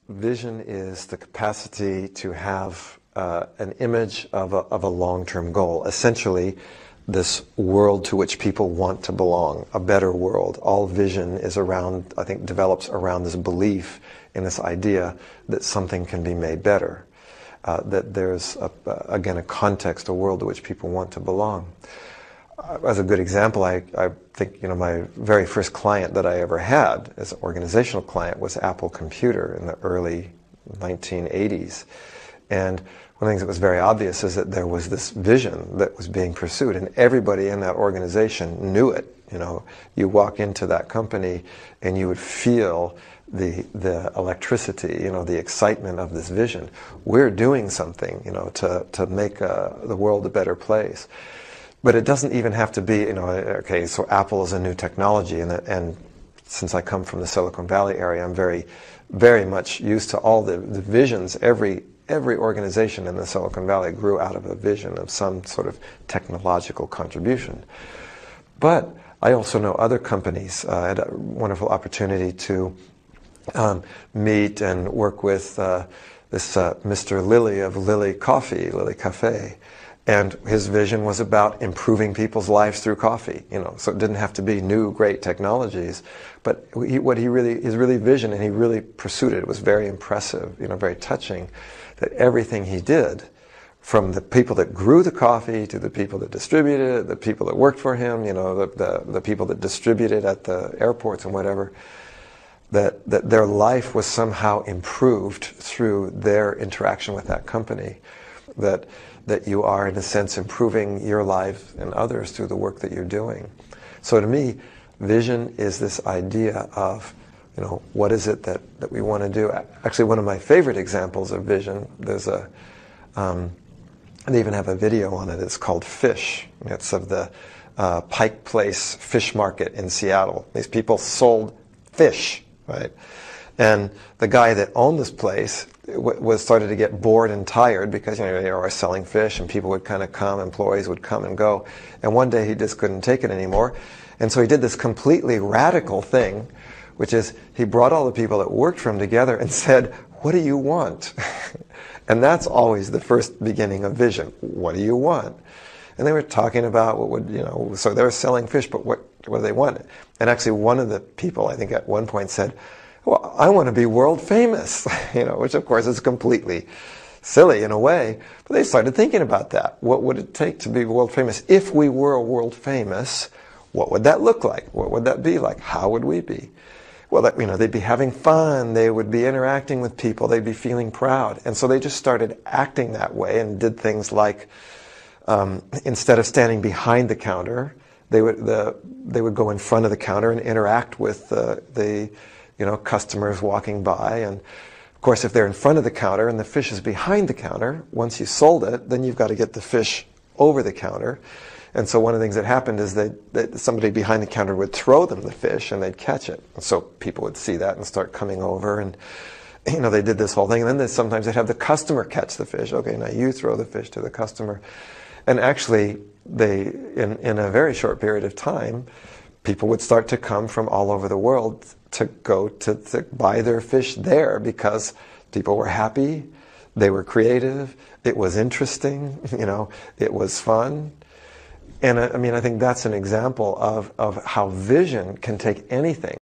Vision is the capacity to have an image of a long-term goal. Essentially, this world to which people want to belong, a better world. All vision is around, I think, develops around this belief in this idea that something can be made better. That there's, again, a context, a world to which people want to belong. As a good example, I think my very first client that I ever had as an organizational client was Apple Computer in the early 1980s. And one of the things that was very obvious is that there was this vision that was being pursued, and everybody in that organization knew it. You walk into that company and you would feel the electricity, the excitement of this vision. We're doing something, to make the world a better place. But it doesn't even have to be, okay, so Apple is a new technology, and since I come from the Silicon Valley area, I'm very, very much used to all the visions. Every organization in the Silicon Valley grew out of a vision of some sort of technological contribution. But I also know other companies. I had a wonderful opportunity to meet and work with this Mr. Lilly of Lilly Cafe. And his vision was about improving people's lives through coffee, so it didn't have to be new, great technologies. But his vision, and he really pursued it, was very impressive, very touching, that everything he did, from the people that grew the coffee to the people that distributed it, the people that worked for him, the people that distributed at the airports and whatever, that their life was somehow improved through their interaction with that company. That you are, in a sense, improving your life and others through the work that you're doing. So to me, vision is this idea of, what is it that we want to do? Actually, one of my favorite examples of vision, there's they even have a video on it, it's called Fish. It's of the Pike Place Fish Market in Seattle. These people sold fish, right? And the guy that owned this place started to get bored and tired because they were selling fish and people would kind of come, employees would come and go. And one day he just couldn't take it anymore. And so he did this completely radical thing, which is he brought all the people that worked for him together and said, "What do you want?" And that's always the first beginning of vision. What do you want? And they were talking about so they were selling fish, but what do they want? And actually one of the people, I think at one point said, "Well, I want to be world famous," which of course is completely silly in a way. But they started thinking about that. What would it take to be world famous? If we were world famous, what would that look like? What would that be like? How would we be? Well, they'd be having fun. They would be interacting with people. They'd be feeling proud. And so they just started acting that way and did things like, instead of standing behind the counter, they would go in front of the counter and interact with the customers walking by. And of course, if they're in front of the counter and the fish is behind the counter, once you sold it, then you've got to get the fish over the counter. And so one of the things that happened is that somebody behind the counter would throw them the fish and they'd catch it. And so people would see that and start coming over, and they did this whole thing. And then sometimes they'd have the customer catch the fish. Okay, now you throw the fish to the customer. And actually, in a very short period of time, people would start to come from all over the world to go to buy their fish there because people were happy, they were creative, it was interesting, it was fun. And I think that's an example of how vision can take anything